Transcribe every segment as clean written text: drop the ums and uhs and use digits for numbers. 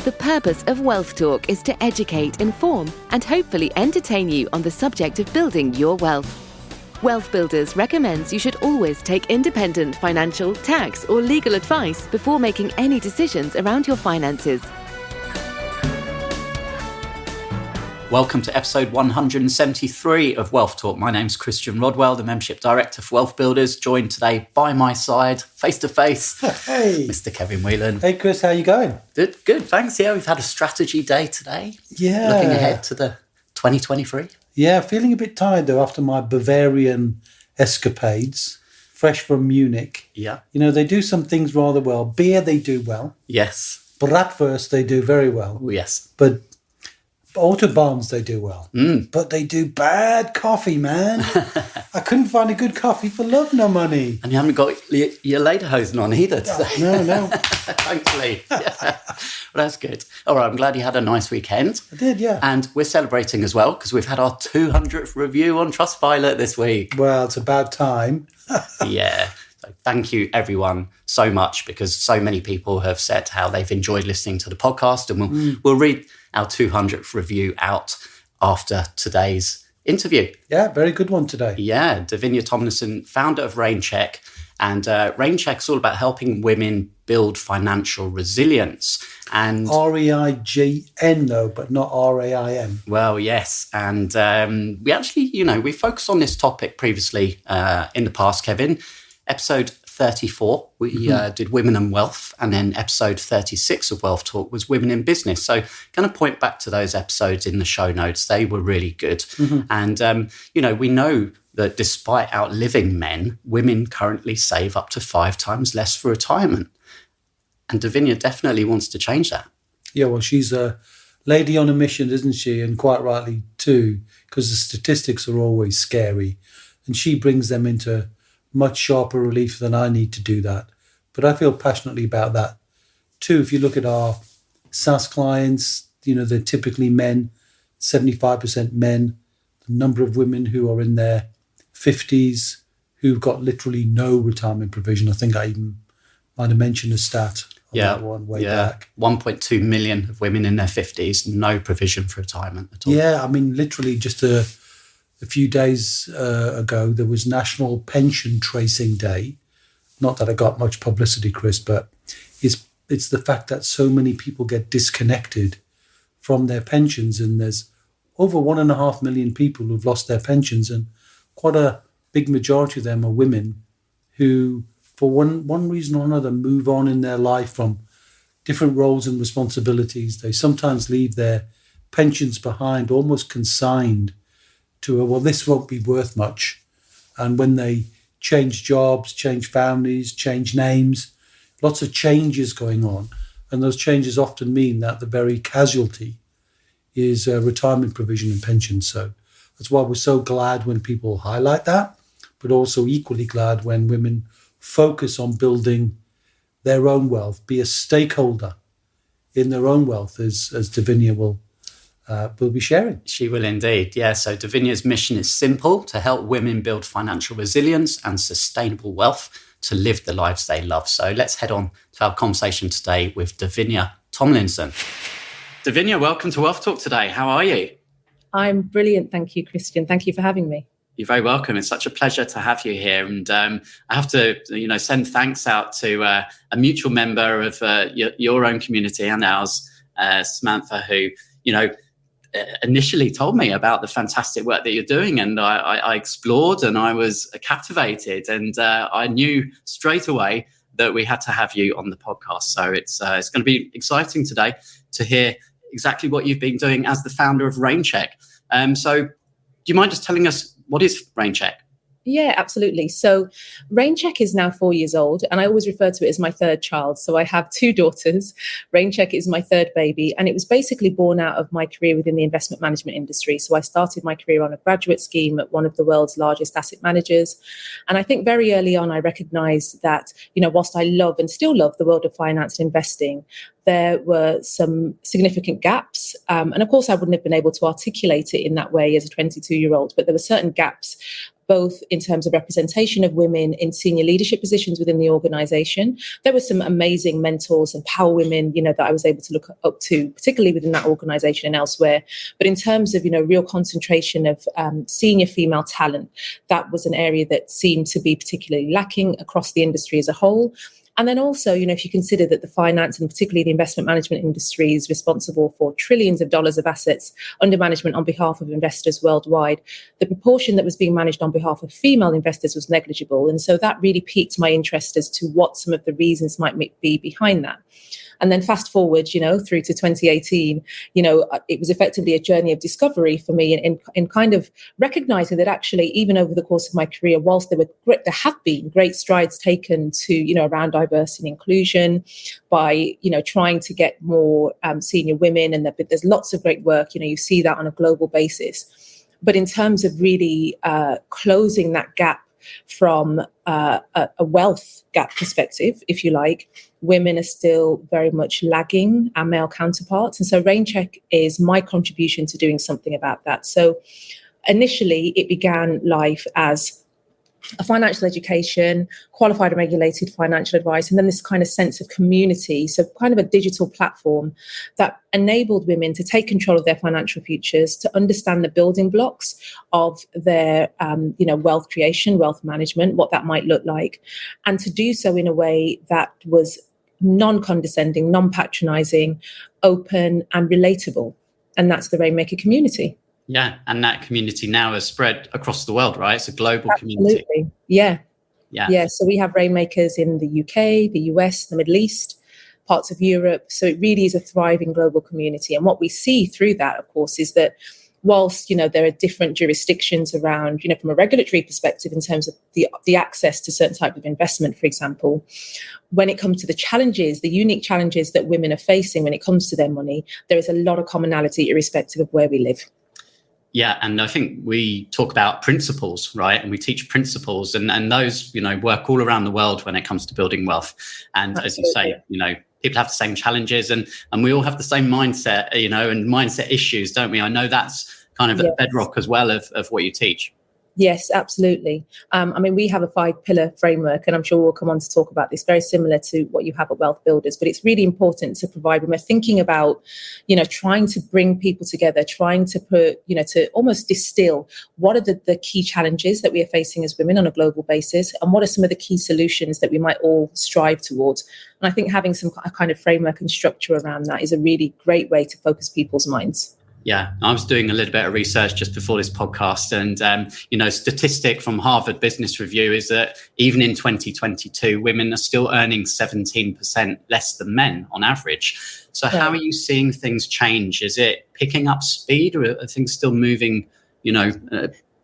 The purpose of Wealth Talk is to educate, inform, and hopefully entertain you on the subject of building your wealth. WealthBuilders recommends you should always take independent financial, tax, or legal advice before making any decisions around your finances. Welcome to episode 173 of Wealth Talk. My name's Christian Rodwell, the Membership Director for WealthBuilders, joined today by my side, face-to-face, Hey, Mr. Kevin Whelan. Hey, Chris, how you going? Good, thanks. Yeah, we've had a strategy day today. Yeah. Looking ahead to the 2023. Yeah, feeling a bit tired, though, after my Bavarian escapades, fresh from Munich. Yeah. You know, they do some things rather well. Beer, they do well. Yes. Bratwurst, they do very well. Yes. But Autobahns, they do well. But they do bad coffee, man. I couldn't find a good coffee for love nor money. And you haven't got your lederhosen on either today. No. Thankfully. Yeah. Well, that's good. All right, I'm glad you had a nice weekend. I did, yeah. And we're celebrating as well because we've had our 200th review on Trustpilot this week. Well, it's about time. Yeah. So thank you, everyone, so much, because so many people have said how they've enjoyed listening to the podcast, and we'll read our 200th review out after today's interview. Yeah, very good one today. Yeah, Davinia Tomlinson, founder of rainchq. And rainchq is all about helping women build financial resilience. And REIGN, though, but not RAIN. well, yes. And we actually, we focused on this topic previously in the past, Kevin. Episode 34, we did Women and Wealth, and then episode 36 of Wealth Talk was Women in Business. So going to point back to those episodes in the show notes. They were really good. And, we know that despite outliving men, women currently save up to 5 times less for retirement. And Davinia definitely wants to change that. Yeah, well, she's a lady on a mission, isn't she? And quite rightly too, because the statistics are always scary. And she brings them into much sharper relief than I need to do that. But I feel passionately about that too. If you look at our SSAS clients, they're typically men, 75% men. The number of women who are in their 50s who've got literally no retirement provision. I think I even might have mentioned a stat on that one way back. 1.2 million of women in their 50s, no provision for retirement at all. Yeah, I mean, literally just a few days ago, there was National Pension Tracing Day. Not that I got much publicity, Chris, but it's the fact that so many people get disconnected from their pensions, and there's over 1.5 million people who've lost their pensions, and quite a big majority of them are women who, for one reason or another, move on in their life from different roles and responsibilities. They sometimes leave their pensions behind, almost consigned to this won't be worth much. And when they change jobs, change families, change names, lots of changes going on. And those changes often mean that the very casualty is retirement provision and pension. So that's why we're so glad when people highlight that, but also equally glad when women focus on building their own wealth, be a stakeholder in their own wealth, as Davinia will be sharing. She will indeed. Yeah. So Davinia's mission is simple: to help women build financial resilience and sustainable wealth to live the lives they love. So let's head on to our conversation today with Davinia Tomlinson. Davinia, welcome to Wealth Talk today. How are you? I'm brilliant. Thank you, Christian. Thank you for having me. You're very welcome. It's such a pleasure to have you here. And I have to, send thanks out to a mutual member of your own community and ours, Samantha, who, initially told me about the fantastic work that you're doing, and I explored and I was captivated, and I knew straight away that we had to have you on the podcast. So it's going to be exciting today to hear exactly what you've been doing as the founder of rainchq. So do you mind just telling us, what is rainchq? Yeah, absolutely. So rainchq is now 4 years old, and I always refer to it as my third child. So I have 2 daughters. rainchq is my third baby, and it was basically born out of my career within the investment management industry. So I started my career on a graduate scheme at one of the world's largest asset managers. And I think very early on, I recognized that, whilst I love and still love the world of finance and investing, there were some significant gaps. And of course, I wouldn't have been able to articulate it in that way as a 22-year-old, but there were certain gaps both in terms of representation of women in senior leadership positions within the organization. There were some amazing mentors and power women, that I was able to look up to, particularly within that organization and elsewhere. But in terms of, real concentration of senior female talent, that was an area that seemed to be particularly lacking across the industry as a whole. And then also, if you consider that the finance and particularly the investment management industry is responsible for trillions of dollars of assets under management on behalf of investors worldwide, the proportion that was being managed on behalf of female investors was negligible. And so that really piqued my interest as to what some of the reasons might be behind that. And then fast forward, through to 2018, it was effectively a journey of discovery for me in kind of recognizing that actually, even over the course of my career, whilst there have been great strides taken to, around diversity and inclusion by, trying to get more senior women, and there's lots of great work, you see that on a global basis. But in terms of really closing that gap from a wealth gap perspective, if you like, women are still very much lagging our male counterparts. And so rainchq is my contribution to doing something about that. So initially it began life as a financial education, qualified and regulated financial advice, and then this kind of sense of community. So kind of a digital platform that enabled women to take control of their financial futures, to understand the building blocks of their, wealth creation, wealth management, what that might look like, and to do so in a way that was non-condescending, non-patronizing, open and relatable. And that's the Rainmaker community. Yeah, and that community now has spread across the world, right? It's a global Absolutely. community. Yeah. So we have Rainmakers in the UK, the US, the Middle East, parts of Europe. So it really is a thriving global community. And what we see through that, of course, is that whilst, there are different jurisdictions around, from a regulatory perspective in terms of the access to certain type of investment, for example, when it comes to the challenges, the unique challenges that women are facing when it comes to their money, there is a lot of commonality irrespective of where we live. Yeah, and I think we talk about principles, right? And we teach principles, and those, work all around the world when it comes to building wealth. And Absolutely. As you say, people have the same challenges, and we all have the same mindset, and mindset issues, don't we? I know that's kind of a bedrock as well of what you teach. Yes, absolutely. We have a 5-pillar framework, and I'm sure we'll come on to talk about this, very similar to what you have at WealthBuilders. But it's really important to provide, when we're thinking about, trying to bring people together, trying to put, to almost distill what are the key challenges that we are facing as women on a global basis, and what are some of the key solutions that we might all strive towards. And I think having some kind of framework and structure around that is a really great way to focus people's minds. Yeah, I was doing a little bit of research just before this podcast, and statistic from Harvard Business Review is that even in 2022, women are still earning 17% less than men on average. So how are you seeing things change? Is it picking up speed, or are things still moving,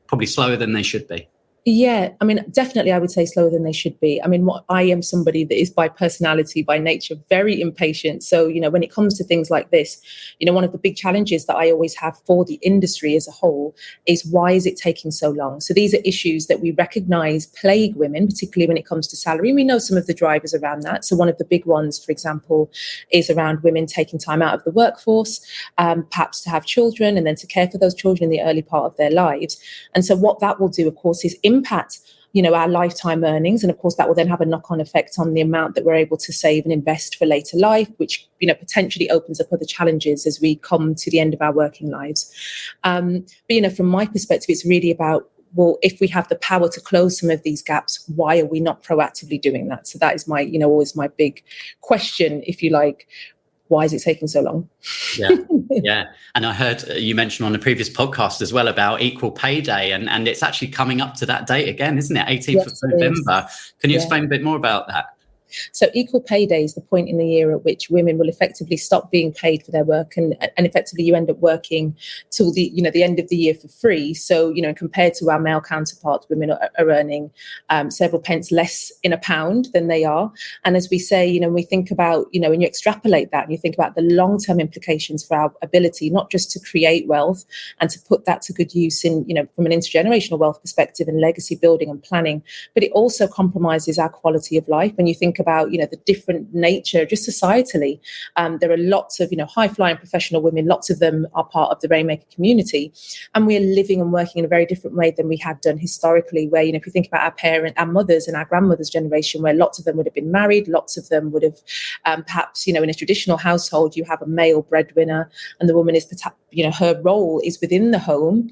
probably slower than they should be? Yeah, definitely I would say slower than they should be. I am somebody that is by personality, by nature, very impatient. So, when it comes to things like this, one of the big challenges that I always have for the industry as a whole is, why is it taking so long? So these are issues that we recognize plague women, particularly when it comes to salary. And we know some of the drivers around that. So one of the big ones, for example, is around women taking time out of the workforce, perhaps to have children and then to care for those children in the early part of their lives. And so what that will do, of course, is impact, our lifetime earnings. And of course, that will then have a knock-on effect on the amount that we're able to save and invest for later life, which, potentially opens up other challenges as we come to the end of our working lives. But, from my perspective, it's really about, well, if we have the power to close some of these gaps, why are we not proactively doing that? So that is my, always my big question, if you like. Why is it taking so long? Yeah. And I heard you mention on the previous podcast as well about Equal Pay Day, and it's actually coming up to that date again, isn't it? 18th of November. Can you explain a bit more about that? So Equal Pay Day is the point in the year at which women will effectively stop being paid for their work, and effectively you end up working till the end of the year for free. So compared to our male counterparts, women are earning several pence less in a pound than they are. And as we say, we think about when you extrapolate that and you think about the long-term implications for our ability not just to create wealth and to put that to good use in from an intergenerational wealth perspective and legacy building and planning, but it also compromises our quality of life. When you think about, the different nature, just societally. There are lots of, high-flying professional women. Lots of them are part of the Rainmaker community. And we're living and working in a very different way than we had done historically, where, if you think about our mothers and our grandmothers' generation, where lots of them would have been married, lots of them would have perhaps, in a traditional household, you have a male breadwinner and the woman is, her role is within the home,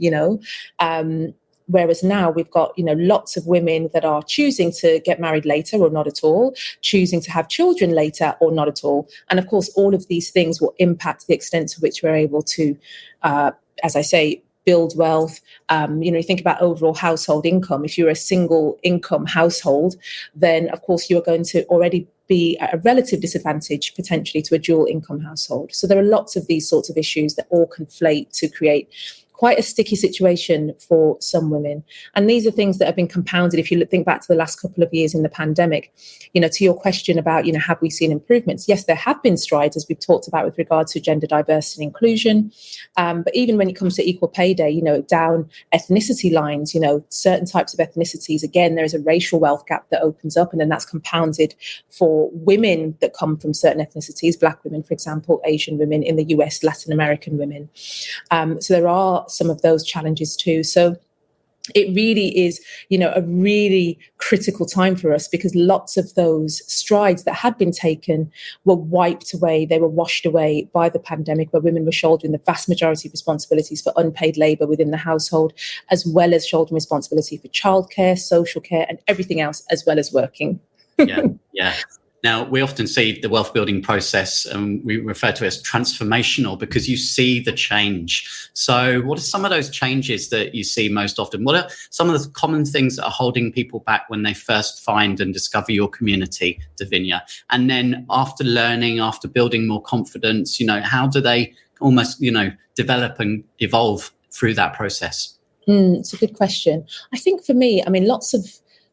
whereas now we've got, lots of women that are choosing to get married later or not at all, choosing to have children later or not at all. And of course, all of these things will impact the extent to which we're able to, as I say, build wealth. You think about overall household income. If you're a single income household, then of course you're going to already be at a relative disadvantage potentially to a dual income household. So there are lots of these sorts of issues that all conflate to create quite a sticky situation for some women. And these are things that have been compounded. If you think back to the last couple of years in the pandemic, to your question about, have we seen improvements? Yes, there have been strides, as we've talked about with regard to gender diversity and inclusion. But even when it comes to equal pay day, down ethnicity lines, certain types of ethnicities, again, there is a racial wealth gap that opens up, and then that's compounded for women that come from certain ethnicities, Black women, for example, Asian women in the US, Latin American women. So there are some of those challenges too. So it really is, a really critical time for us, because lots of those strides that had been taken were wiped away. They were washed away by the pandemic, where women were shouldering the vast majority of responsibilities for unpaid labour within the household, as well as shouldering responsibility for childcare, social care, and everything else, as well as working. Yeah. Now, we often see the wealth building process, and we refer to it as transformational, because you see the change. So what are some of those changes that you see most often? What are some of the common things that are holding people back when they first find and discover your community, Davinia? And then after learning, after building more confidence, how do they almost, develop and evolve through that process? It's a good question. I think for me,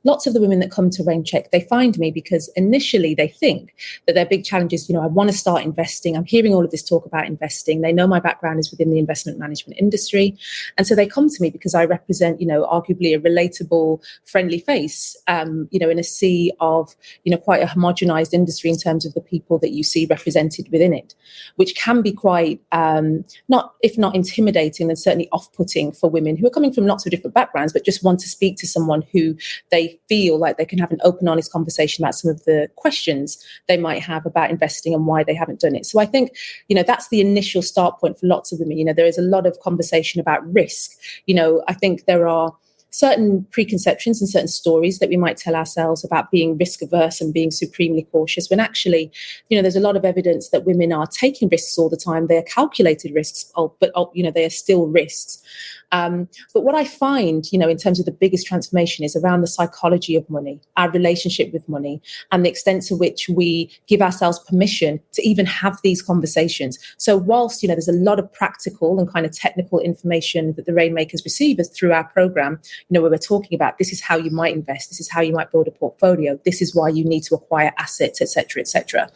lots of the women that come to rainchq, they find me because initially they think that their big challenge is, I want to start investing. I'm hearing all of this talk about investing. They know my background is within the investment management industry. And so they come to me because I represent, arguably a relatable, friendly face, in a sea of, quite a homogenized industry in terms of the people that you see represented within it, which can be quite, if not intimidating, then certainly off-putting for women who are coming from lots of different backgrounds, but just want to speak to someone who they feel like they can have an open, honest conversation about some of the questions they might have about investing and why they haven't done it. So I think, that's the initial start point for lots of women. There is a lot of conversation about risk. I think there are certain preconceptions and certain stories that we might tell ourselves about being risk averse and being supremely cautious, when actually, there's a lot of evidence that women are taking risks all the time. They are calculated risks, but they are still risks. But what I find, in terms of the biggest transformation is around the psychology of money, our relationship with money, and the extent to which we give ourselves permission to even have these conversations. So whilst, there's a lot of practical and kind of technical information that the Rainmakers receive through our program, where we're talking about this is how you might invest, this is how you might build a portfolio, this is why you need to acquire assets, etc., etc.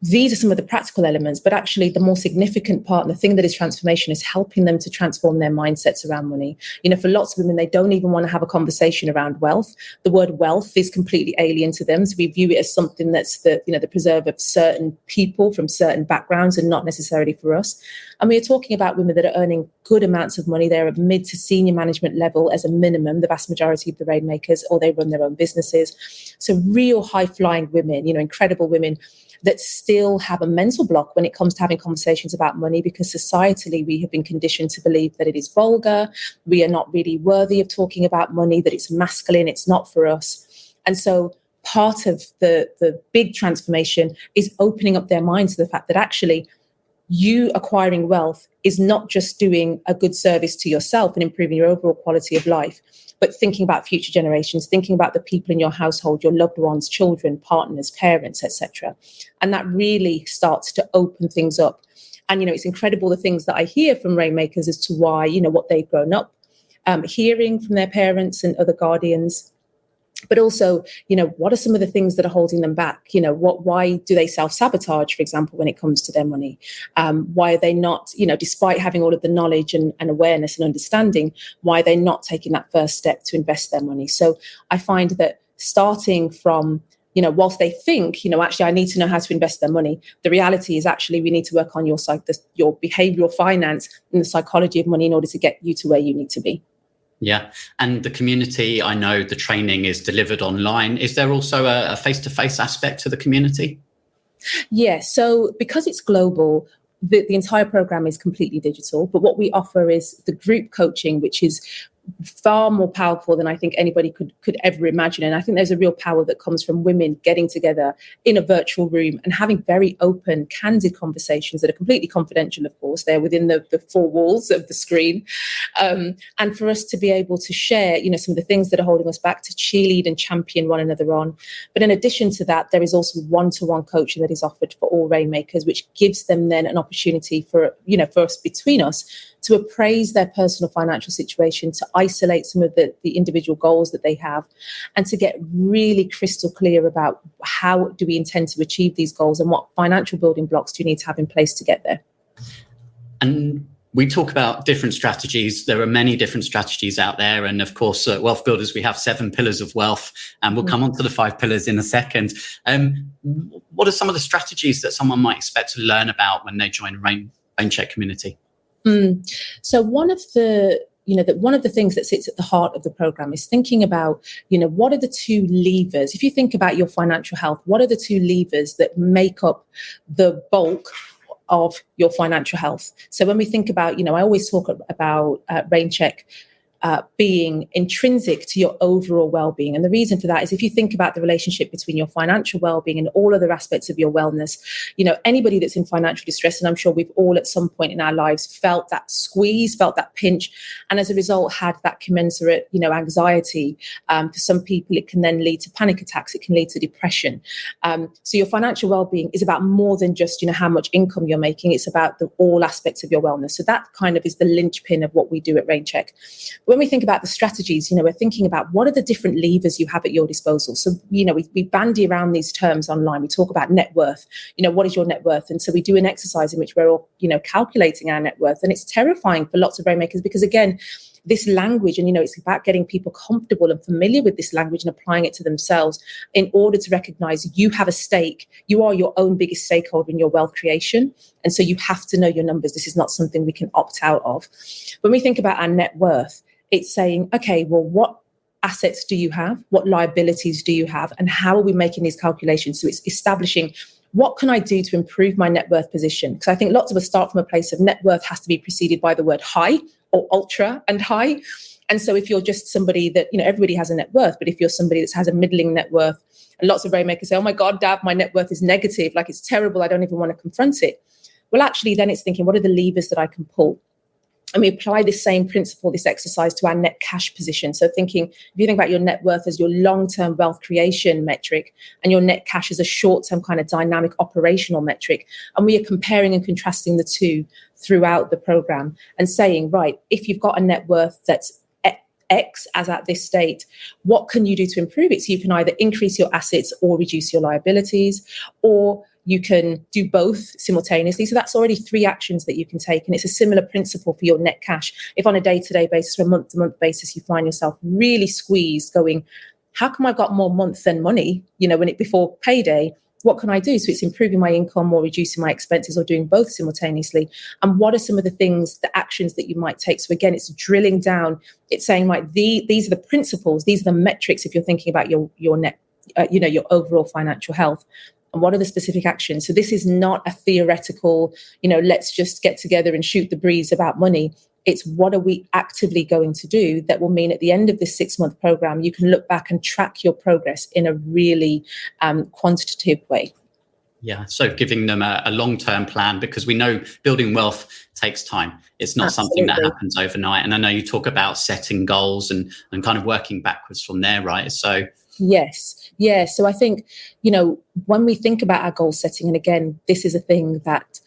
These are some of the practical elements, but actually the more significant part and the thing that is transformation is helping them to transform their mindsets around money. For lots of women, they don't even want to have a conversation around wealth. The word wealth is completely alien to them. So we view it as something that's the preserve of certain people from certain backgrounds and not necessarily for us. And we are talking about women that are earning good amounts of money. They're at mid to senior management level as a minimum, the vast majority of the Rainmakers, or they run their own businesses. So real high-flying women, incredible women that still have a mental block when it comes to having conversations about money, because societally we have been conditioned to believe that it is vulgar, we are not really worthy of talking about money, that it's masculine, it's not for us. And so part of the big transformation is opening up their minds to the fact that actually you acquiring wealth is not just doing a good service to yourself and improving your overall quality of life, but thinking about future generations, thinking about the people in your household, your loved ones, children, partners, parents, etc. And that really starts to open things up. And, it's incredible the things that I hear from Rainmakers as to why, what they've grown up hearing from their parents and other guardians. But also, what are some of the things that are holding them back? Why do they self-sabotage, for example, when it comes to their money? Why are they not, despite having all of the knowledge and awareness and understanding, why are they not taking that first step to invest their money? So I find that starting from whilst they think, actually I need to know how to invest their money, the reality is actually we need to work on your behavioral finance and the psychology of money in order to get you to where you need to be. Yeah. And the community, I know the training is delivered online. Is there also a face-to-face aspect to the community? Yeah. So because it's global, the entire program is completely digital. But what we offer is the group coaching, which is far more powerful than I think anybody could ever imagine. And I think there's a real power that comes from women getting together in a virtual room and having very open, candid conversations that are completely confidential, of course. They're within the four walls of the screen. And for us to be able to share, some of the things that are holding us back, to cheerlead and champion one another on. But in addition to that, there is also one-to-one coaching that is offered for all rainmakers, which gives them then an opportunity for us, between us, to appraise their personal financial situation, to isolate some of the individual goals that they have, and to get really crystal clear about how do we intend to achieve these goals and what financial building blocks do you need to have in place to get there. And we talk about different strategies. There are many different strategies out there. And of course, at Wealth Builders, we have 7 pillars of wealth, and we'll come on to the 5 pillars in a second. What are some of the strategies that someone might expect to learn about when they join rainchq community? So one of the things that sits at the heart of the program is thinking about, what are the 2 levers? If you think about your financial health, what are the 2 levers that make up the bulk of your financial health? So when we think about, I always talk about rainchq being intrinsic to your overall well-being. And the reason for that is if you think about the relationship between your financial well-being and all other aspects of your wellness, anybody that's in financial distress, and I'm sure we've all at some point in our lives felt that squeeze, felt that pinch, and as a result had that commensurate, anxiety. For some people, it can then lead to panic attacks. It can lead to depression. So your financial well-being is about more than just, how much income you're making. It's about all aspects of your wellness. So that kind of is the linchpin of what we do at rainchq. When we think about the strategies, we're thinking about what are the different levers you have at your disposal. So, we bandy around these terms online. We talk about net worth. What is your net worth? And so we do an exercise in which we're all, calculating our net worth. And it's terrifying for lots of rainmakers because, again, this language, and it's about getting people comfortable and familiar with this language and applying it to themselves in order to recognize you have a stake. You are your own biggest stakeholder in your wealth creation. And so you have to know your numbers. This is not something we can opt out of. When we think about our net worth, it's saying, okay, well, what assets do you have? What liabilities do you have? And how are we making these calculations? So it's establishing, what can I do to improve my net worth position? Because I think lots of us start from a place of net worth has to be preceded by the word high or ultra and high. And so if you're just somebody that, everybody has a net worth, but if you're somebody that has a middling net worth, and lots of rainmakers say, oh my God, Dav, my net worth is negative, like it's terrible, I don't even want to confront it. Well, actually, then it's thinking, what are the levers that I can pull? And we apply this same principle, this exercise, to our net cash position. So thinking, if you think about your net worth as your long-term wealth creation metric and your net cash as a short-term kind of dynamic operational metric, and we are comparing and contrasting the 2 throughout the program and saying, right, if you've got a net worth that's X as at this state, what can you do to improve it? So you can either increase your assets or reduce your liabilities, or you can do both simultaneously. So that's already 3 actions that you can take. And it's a similar principle for your net cash. If on a day-to-day basis or a month-to-month basis, you find yourself really squeezed going, how come I've got more month than money, before payday? What can I do? So it's improving my income or reducing my expenses or doing both simultaneously. And what are some of the things, the actions that you might take? So again, it's drilling down. It's saying, right, these are the principles. These are the metrics if you're thinking about your net, your overall financial health. And what are the specific actions? So this is not a theoretical, let's just get together and shoot the breeze about money. It's what are we actively going to do that will mean at the end of this 6-month program, you can look back and track your progress in a really quantitative way. Yeah, so giving them a long-term plan, because we know building wealth takes time. It's not something that happens overnight. And I know you talk about setting goals and kind of working backwards from there, right? So yes. Yeah. So I think, when we think about our goal setting, and again, this is a thing that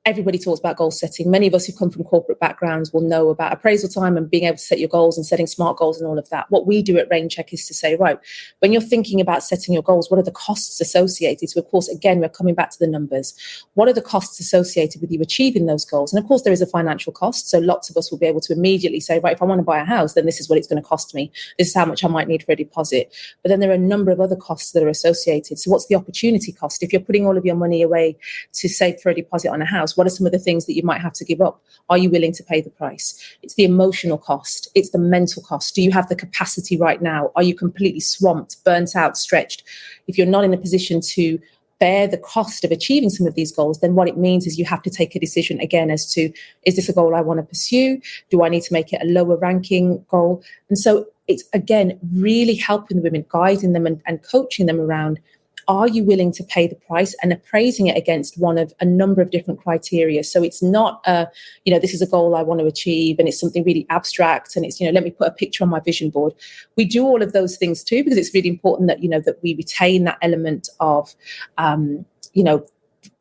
everybody talks about goal setting. Many of us who come from corporate backgrounds will know about appraisal time and being able to set your goals and setting smart goals and all of that. What we do at rainchq is to say, right, when you're thinking about setting your goals, what are the costs associated? So, of course, again, we're coming back to the numbers. What are the costs associated with you achieving those goals? And, of course, there is a financial cost. So lots of us will be able to immediately say, right, if I want to buy a house, then this is what it's going to cost me. This is how much I might need for a deposit. But then there are a number of other costs that are associated. So what's the opportunity cost? If you're putting all of your money away to save for a deposit on a house, what are some of the things that you might have to give up? Are you willing to pay the price? It's the emotional cost. It's the mental cost. Do you have the capacity right now? Are you completely swamped, burnt out, stretched? If you're not in a position to bear the cost of achieving some of these goals, then what it means is you have to take a decision again as to, is this a goal I want to pursue? Do I need to make it a lower ranking goal? And so it's, again, really helping the women, guiding them and coaching them around, are you willing to pay the price, and appraising it against one of a number of different criteria. So it's not, this is a goal I want to achieve and it's something really abstract and it's, let me put a picture on my vision board. We do all of those things too, because it's really important that, that we retain that element of,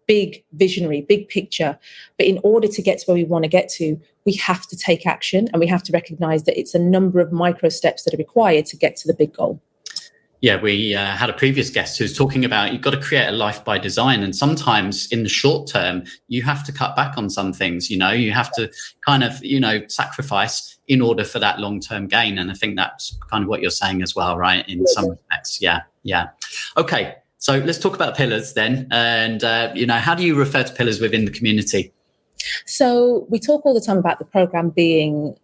big visionary, big picture. But in order to get to where we want to get to, we have to take action and we have to recognize that it's a number of micro steps that are required to get to the big goal. Yeah, we had a previous guest who's talking about you've got to create a life by design. And sometimes in the short term, you have to cut back on some things, you have to kind of, sacrifice in order for that long-term gain. And I think that's kind of what you're saying as well, right? In some respects. Yeah. Okay, so let's talk about pillars then. And, how do you refer to pillars within the community? So we talk all the time about the program being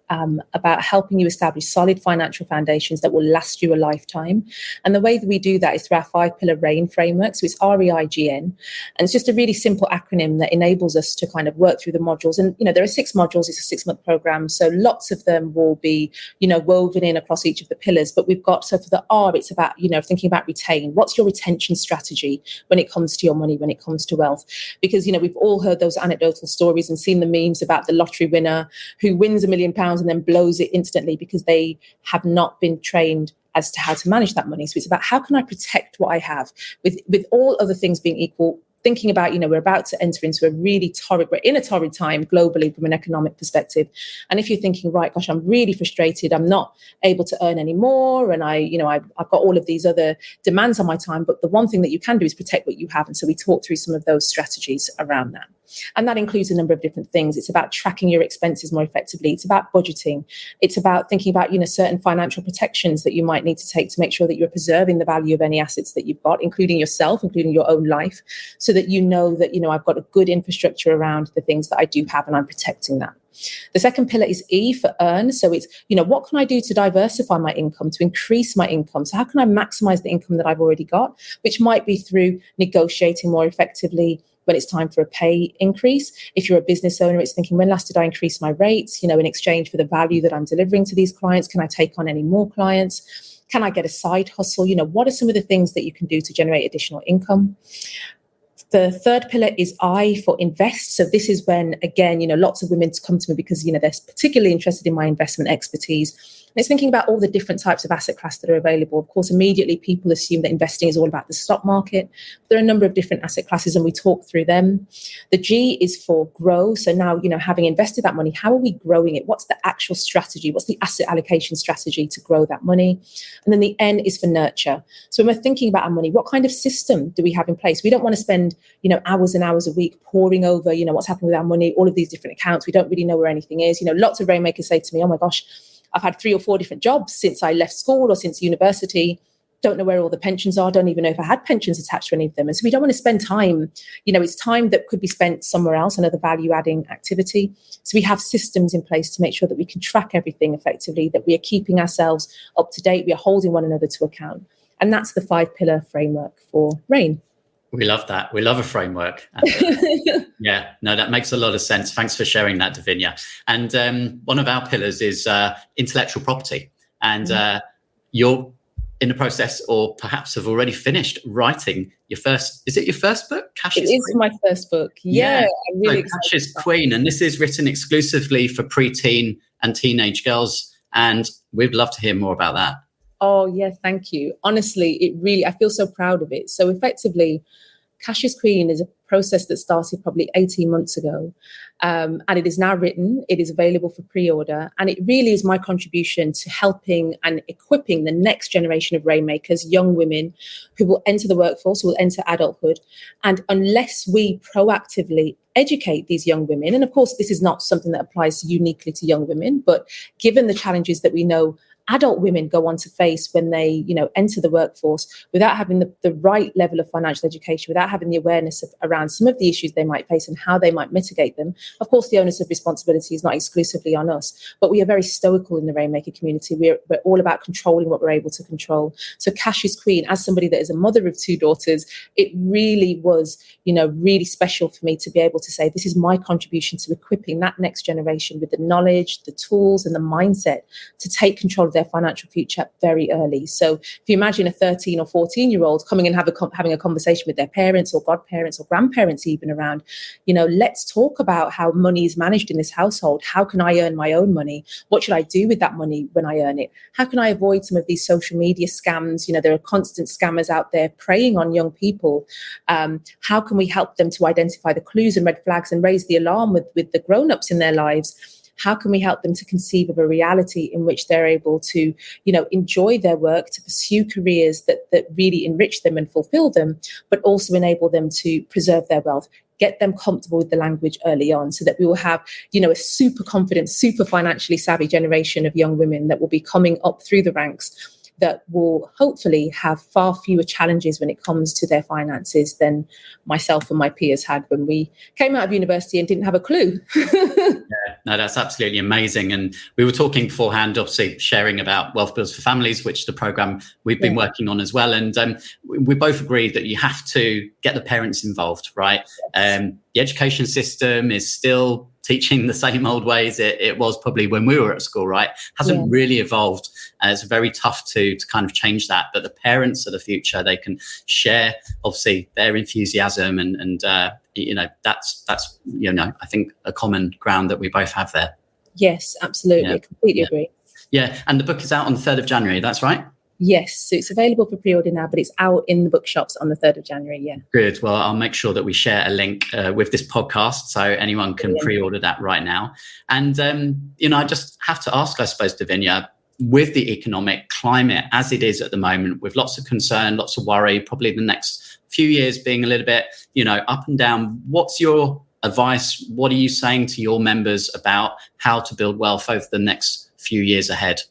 about helping you establish solid financial foundations that will last you a lifetime. And the way that we do that is through our 5-pillar RAIN framework. So it's REIGN. And it's just a really simple acronym that enables us to kind of work through the modules. And, there are 6 modules. It's a 6-month program. So lots of them will be, woven in across each of the pillars. But we've got, so for the R, it's about, thinking about retain. What's your retention strategy when it comes to your money, when it comes to wealth? Because, we've all heard those anecdotal stories and seen the memes about the lottery winner who wins £1 million and then blows it instantly because they have not been trained as to how to manage that money. So it's about, how can I protect what I have with all other things being equal? Thinking about, we're about to enter into we're in a torrid time globally from an economic perspective. And if you're thinking, right, gosh, I'm really frustrated, I'm not able to earn any more, and I've got all of these other demands on my time, but the one thing that you can do is protect what you have. And so we talk through some of those strategies around that. And that includes a number of different things. It's about tracking your expenses more effectively. It's about budgeting. It's about thinking about, certain financial protections that you might need to take to make sure that you're preserving the value of any assets that you've got, including yourself, including your own life, so that that, I've got a good infrastructure around the things that I do have and I'm protecting that. The second pillar is E for earn. So it's, what can I do to diversify my income, to increase my income? So how can I maximize the income that I've already got, which might be through negotiating more effectively when it's time for a pay increase. If you're a business owner, it's thinking, when last did I increase my rates, in exchange for the value that I'm delivering to these clients? Can I take on any more clients? Can I get a side hustle? What are some of the things that you can do to generate additional income? The third pillar is I for invest. So this is when, again, lots of women come to me because, they're particularly interested in my investment expertise. And it's thinking about all the different types of asset class that are available. Of course, immediately people assume that investing is all about the stock market. There are a number of different asset classes and we talk through them. The G is for grow. So now, having invested that money, how are we growing it? What's the actual strategy? What's the asset allocation strategy to grow that money? And then the N is for nurture. So when we're thinking about our money, what kind of system do we have in place? We don't want to spend, hours and hours a week poring over, what's happening with our money, all of these different accounts. We don't really know where anything is. Lots of rainmakers say to me, oh my gosh, I've had 3 or 4 different jobs since I left school or since university. Don't know where all the pensions are. Don't even know if I had pensions attached to any of them. And so we don't want to spend time, it's time that could be spent somewhere else, another value-adding activity. So we have systems in place to make sure that we can track everything effectively, that we are keeping ourselves up to date, we are holding one another to account. And that's the 5-pillar framework for RAIN. We love that. We love a framework. That makes a lot of sense. Thanks for sharing that, Davinia. And one of our pillars is intellectual property. And you're in the process, or perhaps have already finished writing your first, is it your first book? Cash is Queen? It is my first book. Yeah. I'm really excited. Cash is Queen. And this is written exclusively for preteen and teenage girls. And we'd love to hear more about that. Oh, yeah, thank you. Honestly, I feel so proud of it. So effectively, Cash is Queen is a process that started probably 18 months ago. And it is now written, it is available for pre-order. And it really is my contribution to helping and equipping the next generation of rainmakers, young women who will enter the workforce, who will enter adulthood. And unless we proactively educate these young women, and of course, this is not something that applies uniquely to young women, but given the challenges that we know adult women go on to face when they, enter the workforce, without having the right level of financial education, without having the awareness around some of the issues they might face and how they might mitigate them. Of course, the onus of responsibility is not exclusively on us, but we are very stoical in the Rainmaker community. We're all about controlling what we're able to control. So Cash is Queen, as somebody that is a mother of 2 daughters, it really was, really special for me to be able to say, this is my contribution to equipping that next generation with the knowledge, the tools and the mindset to take control of their financial future very early. So if you imagine a 13 or 14-year-old coming and having a conversation with their parents or godparents or grandparents even around, let's talk about how money is managed in this household. How can I earn my own money? What should I do with that money when I earn it? How can I avoid some of these social media scams? There are constant scammers out there preying on young people. How can we help them to identify the clues and red flags and raise the alarm with the grown-ups in their lives? How can we help them to conceive of a reality in which they're able to, enjoy their work, to pursue careers that really enrich them and fulfill them, but also enable them to preserve their wealth, get them comfortable with the language early on, so that we will have, a super confident, super financially savvy generation of young women that will be coming up through the ranks, that will hopefully have far fewer challenges when it comes to their finances than myself and my peers had when we came out of university and didn't have a clue. Yeah, no, that's absolutely amazing. And we were talking beforehand, obviously sharing about Wealth Builders for Families, which is the program we've been working on as well. And we both agreed that you have to get the parents involved, right? Yes. The education system is still teaching the same old ways it was probably when we were at school, right? Hasn't really evolved. It's very tough to kind of change that. But the parents of the future, they can share, obviously, their enthusiasm and that's I think a common ground that we both have there. Yes, absolutely. I completely agree. Yeah, and the book is out on the 3rd of January, that's right? Yes, so it's available for pre-order now, but it's out in the bookshops on the 3rd of January, yeah. Good. Well, I'll make sure that we share a link with this podcast so anyone can pre-order that right now. And, I just have to ask, I suppose, Davinia, with the economic climate as it is at the moment, with lots of concern, lots of worry, probably the next few years being a little bit, up and down, what's your advice? What are you saying to your members about how to build wealth over the next few years ahead?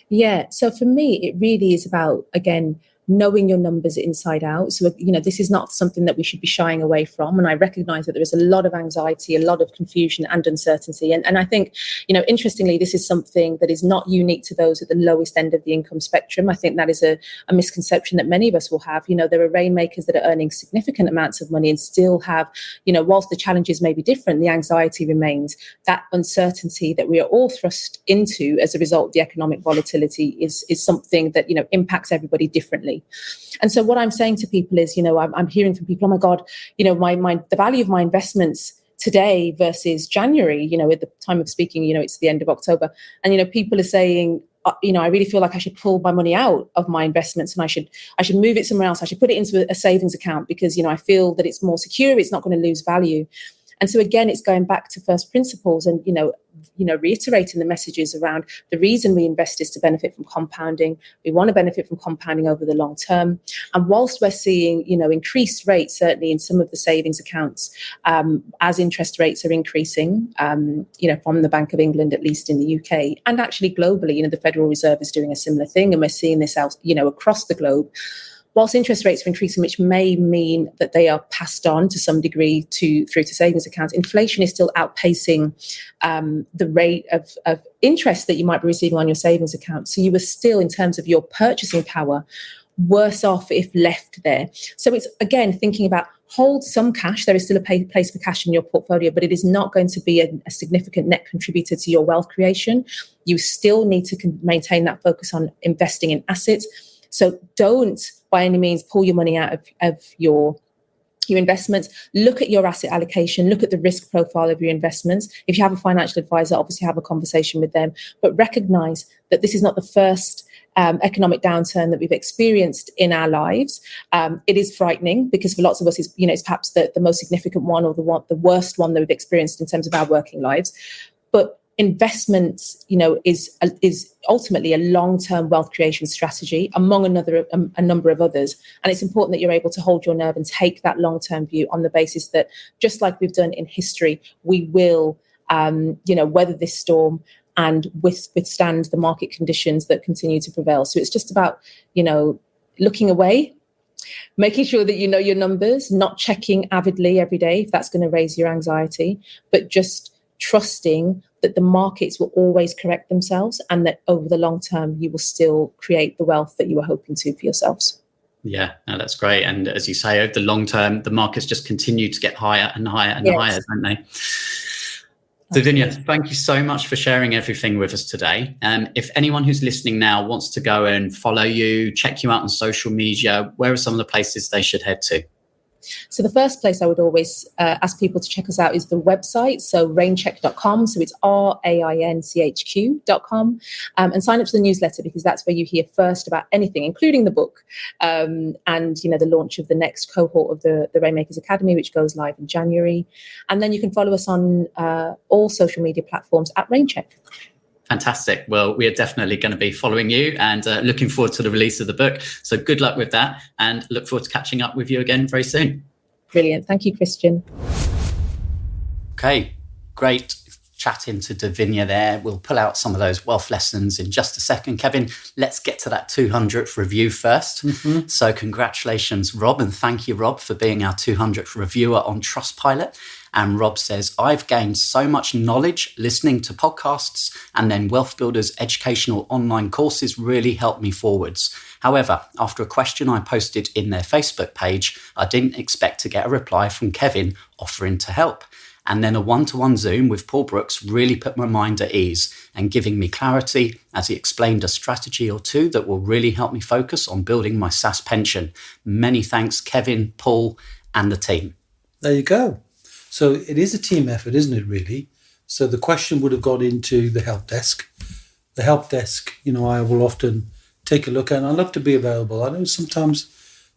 Yeah, so for me, it really is about, again, knowing your numbers inside out. So, this is not something that we should be shying away from. And I recognize that there is a lot of anxiety, a lot of confusion and uncertainty. And I think, interestingly, this is something that is not unique to those at the lowest end of the income spectrum. I think that is a misconception that many of us will have. There are rainmakers that are earning significant amounts of money and still have, whilst the challenges may be different, the anxiety remains. That uncertainty that we are all thrust into as a result of the economic volatility is something that, impacts everybody differently. And so what I'm saying to people is, I'm hearing from people, oh my God, the value of my investments today versus January, at the time of speaking, it's the end of October. And, people are saying, I really feel like I should pull my money out of my investments and I should move it somewhere else. I should put it into a savings account because, I feel that it's more secure. It's not going to lose value. And so again, it's going back to first principles and, reiterating the messages around the reason we invest is to benefit from compounding. We want to benefit from compounding over the long term. And whilst we're seeing, increased rates, certainly in some of the savings accounts, as interest rates are increasing, from the Bank of England, at least in the UK, and actually globally, the Federal Reserve is doing a similar thing. And we're seeing this out, across the globe. Whilst interest rates are increasing, which may mean that they are passed on to some degree through to savings accounts, inflation is still outpacing the rate of interest that you might be receiving on your savings account. So you are still, in terms of your purchasing power, worse off if left there. So it's, again, thinking about hold some cash. There is still a place for cash in your portfolio, but it is not going to be a significant net contributor to your wealth creation. You still need to maintain that focus on investing in assets. So don't, by any means, pull your money out of your investments. Look at your asset allocation. Look at the risk profile of your investments. If you have a financial advisor, obviously have a conversation with them. But recognize that this is not the first economic downturn that we've experienced in our lives. It is frightening because for lots of us, it's perhaps the most significant one or the worst one that we've experienced in terms of our working lives. But investments, is ultimately a long-term wealth creation strategy among a number of others. And it's important that you're able to hold your nerve and take that long-term view on the basis that, just like we've done in history, we will, weather this storm and withstand the market conditions that continue to prevail. So it's just about, looking away, making sure that you know your numbers, not checking avidly every day if that's going to raise your anxiety, but just trusting that the markets will always correct themselves and that over the long term, you will still create the wealth that you were hoping to for yourselves. Yeah, no, that's great. And as you say, over the long term, the markets just continue to get higher and higher and higher, don't they? Davinia, thank you so much for sharing everything with us today. If anyone who's listening now wants to go and follow you, check you out on social media, where are some of the places they should head to? So the first place I would always ask people to check us out is the website. So rainchq.com. So it's rainchq.com, and sign up to the newsletter because that's where you hear first about anything, including the book, and the launch of the next cohort of the Rainmakers Academy, which goes live in January. And then you can follow us on all social media platforms at rainchq. Fantastic. Well, we are definitely going to be following you and looking forward to the release of the book. So good luck with that and look forward to catching up with you again very soon. Brilliant. Thank you, Christian. Okay, great chatting to Davinia there. We'll pull out some of those wealth lessons in just a second. Kevin, let's get to that 200th review first. Mm-hmm. So congratulations, Rob, and thank you, Rob, for being our 200th reviewer on Trustpilot. And Rob says, I've gained so much knowledge listening to podcasts, and then WealthBuilders educational online courses really helped me forwards. However, after a question I posted in their Facebook page, I didn't expect to get a reply from Kevin offering to help. And then a one-to-one Zoom with Paul Brooks really put my mind at ease and giving me clarity as he explained a strategy or two that will really help me focus on building my SSAS pension. Many thanks, Kevin, Paul, and the team. There you go. So it is a team effort, isn't it, really? So the question would have gone into the help desk. The help desk, I will often take a look at, and I love to be available. I know sometimes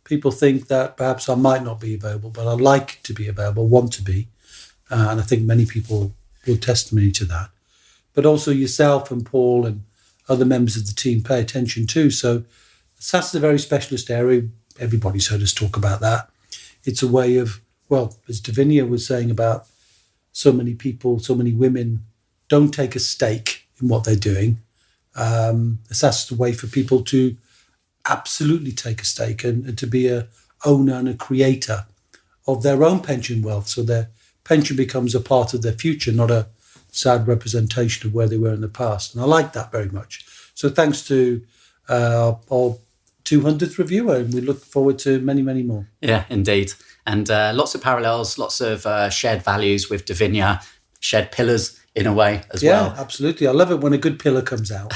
people think that perhaps I might not be available, but I like to be available, want to be. And I think many people will testimony to that. But also yourself and Paul and other members of the team pay attention too. So SSAS is a very specialist area. Everybody's heard us talk about that. It's a way of, well, as Davinia was saying about so many people, so many women don't take a stake in what they're doing. SSAS is a way for people to absolutely take a stake and to be a owner and a creator of their own pension wealth. So their pension becomes a part of their future, not a sad representation of where they were in the past. And I like that very much. So thanks to our 200th reviewer, and we look forward to many, many more. Yeah, indeed. And lots of parallels, lots of shared values with Davinia, shared pillars in a way as well. Yeah, absolutely. I love it when a good pillar comes out.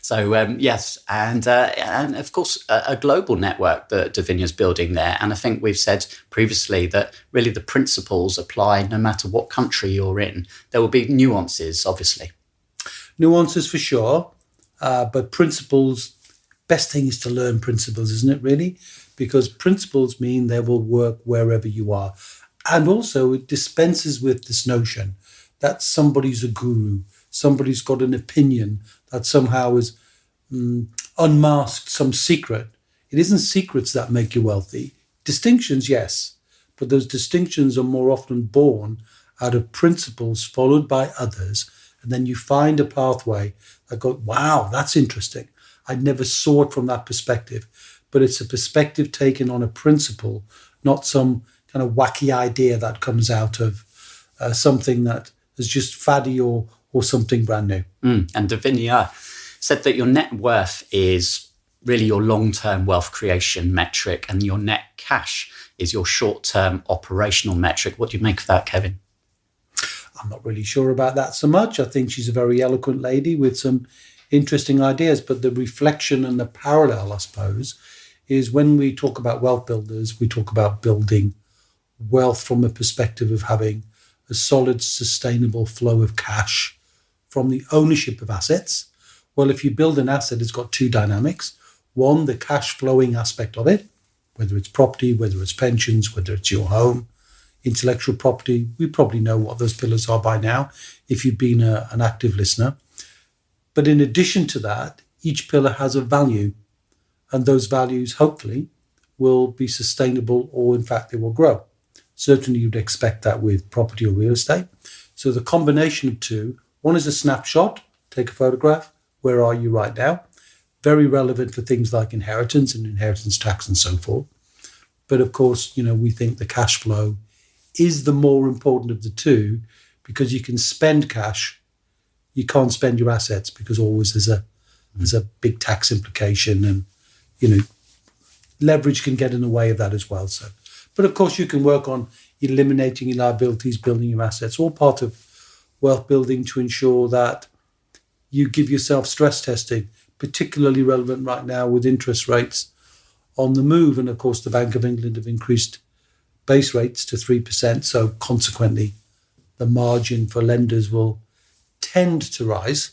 So, yes, and of course, a global network that Davinia's building there. And I think we've said previously that really the principles apply no matter what country you're in. There will be nuances, obviously. Nuances for sure, but principles, best thing is to learn principles, isn't it, really? Because principles mean they will work wherever you are. And also it dispenses with this notion that somebody's a guru, somebody's got an opinion that somehow has unmasked some secret. It isn't secrets that make you wealthy. Distinctions, yes, but those distinctions are more often born out of principles followed by others, and then you find a pathway that goes, wow, that's interesting. I never saw it from that perspective, but it's a perspective taken on a principle, not some kind of wacky idea that comes out of something that is just faddy or something brand new. And Davinia said that your net worth is really your long-term wealth creation metric and your net cash is your short-term operational metric. What do you make of that, Kevin? I'm not really sure about that so much. I think she's a very eloquent lady with some interesting ideas, but the reflection and the parallel, I suppose, is when we talk about wealth builders, we talk about building wealth from a perspective of having a solid, sustainable flow of cash from the ownership of assets, Well, if you build an asset, it's got two dynamics. One, the cash flowing aspect of it, whether it's property, whether it's pensions, whether it's your home, intellectual property. We probably know what those pillars are by now if you've been an active listener. But in addition to that, each pillar has a value, and those values hopefully will be sustainable, or in fact they will grow. Certainly you'd expect that with property or real estate. So the combination of two, one is a snapshot, take a photograph, where are you right now? Very relevant for things like inheritance and inheritance tax and so forth. But of course, we think the cash flow is the more important of the two, because you can spend cash, you can't spend your assets, because always there's a big tax implication, and leverage can get in the way of that as well. So, but of course you can work on eliminating your liabilities, building your assets, all part of wealth building, to ensure that you give yourself stress testing, particularly relevant right now with interest rates on the move. And of course, the Bank of England have increased base rates to 3%. So consequently, the margin for lenders will tend to rise.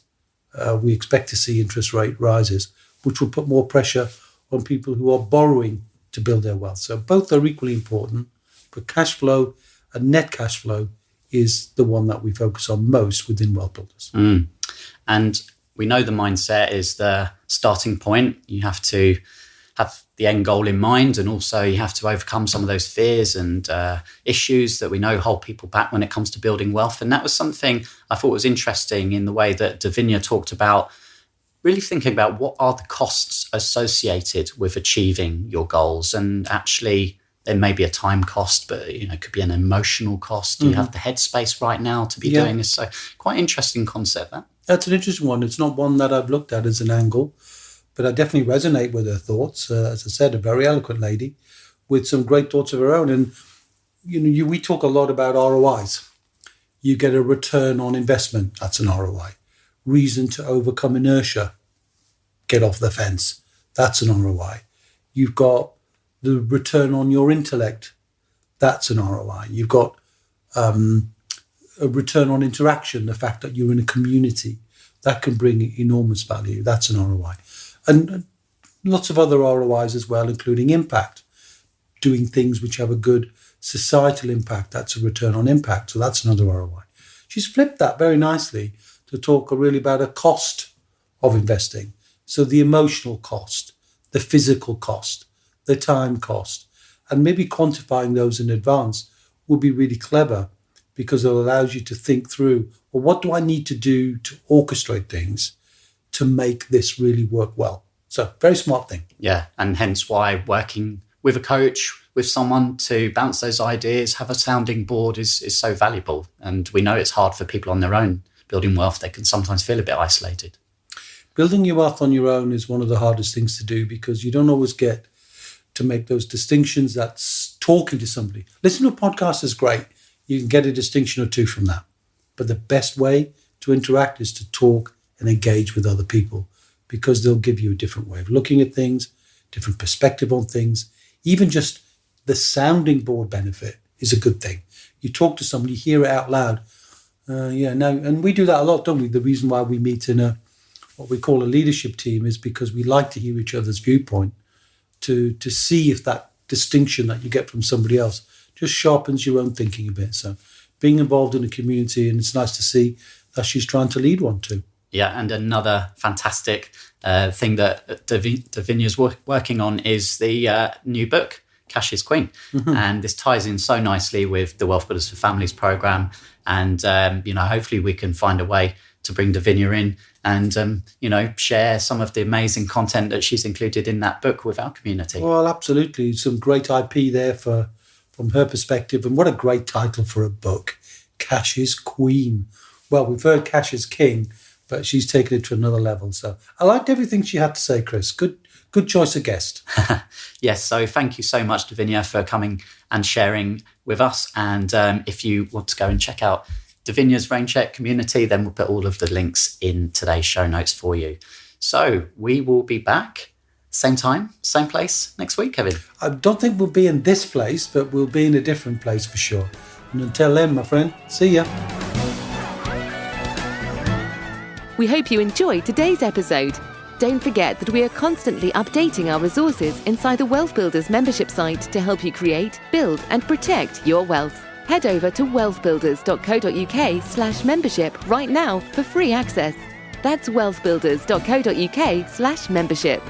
We expect to see interest rate rises, which will put more pressure on people who are borrowing to build their wealth. So both are equally important, but cash flow and net cash flow is the one that we focus on most within WealthBuilders. And we know the mindset is the starting point. You have to have the end goal in mind, and also you have to overcome some of those fears and issues that we know hold people back when it comes to building wealth. And that was something I thought was interesting in the way that Davinia talked about, really thinking about what are the costs associated with achieving your goals. And actually, there may be a time cost, but it could be an emotional cost. Do you have the headspace right now to be doing this? So quite interesting concept, that. That's an interesting one. It's not one that I've looked at as an angle, but I definitely resonate with her thoughts. As I said, a very eloquent lady with some great thoughts of her own. And, we talk a lot about ROIs. You get a return on investment. That's an ROI. Reason to overcome inertia. Get off the fence. That's an ROI. You've got the return on your intellect. That's an ROI. You've got a return on interaction, the fact that you're in a community. That can bring enormous value. That's an ROI. And lots of other ROIs as well, including impact. Doing things which have a good societal impact, that's a return on impact. So that's another ROI. She's flipped that very nicely to talk really about a cost of investing. So the emotional cost, the physical cost, the time cost, and maybe quantifying those in advance would be really clever, because it allows you to think through, well, what do I need to do to orchestrate things to make this really work well? So very smart thing. Yeah, and hence why working with a coach, with someone to bounce those ideas, have a sounding board is so valuable. And we know it's hard for people on their own building wealth. They can sometimes feel a bit isolated. Building your wealth on your own is one of the hardest things to do, because you don't always get to make those distinctions. That's talking to somebody. Listening to a podcast is great. You can get a distinction or two from that. But the best way to interact is to talk and engage with other people, because they'll give you a different way of looking at things, different perspective on things. Even just the sounding board benefit is a good thing. You talk to somebody, hear it out loud. And we do that a lot, don't we? The reason why we meet in what we call a leadership team is because we like to hear each other's viewpoint, to see if that distinction that you get from somebody else just sharpens your own thinking a bit. So being involved in a community, and it's nice to see that she's trying to lead one too. Yeah, and another fantastic thing that Davinia's working on is the new book, Cash is Queen. Mm-hmm. And this ties in so nicely with the Wealth Builders for Families program. And, hopefully we can find a way to bring Davinia in and, share some of the amazing content that she's included in that book with our community. Well, absolutely. Some great IP there from her perspective. And what a great title for a book, Cash is Queen. Well, we've heard Cash is King, but she's taken it to another level. So I liked everything she had to say, Chris. Good choice of guest. Yes, so thank you so much, Davinia, for coming and sharing with us. And if you want to go and check out Davinia's rainchq community, then we'll put all of the links in today's show notes for you. So we will be back, same time, same place next week, Kevin. I don't think we'll be in this place, but we'll be in a different place for sure. And until then, my friend, see ya. We hope you enjoyed today's episode. Don't forget that we are constantly updating our resources inside the Wealth Builders membership site to help you create, build and protect your wealth. Head over to wealthbuilders.co.uk/membership right now for free access. That's wealthbuilders.co.uk/membership.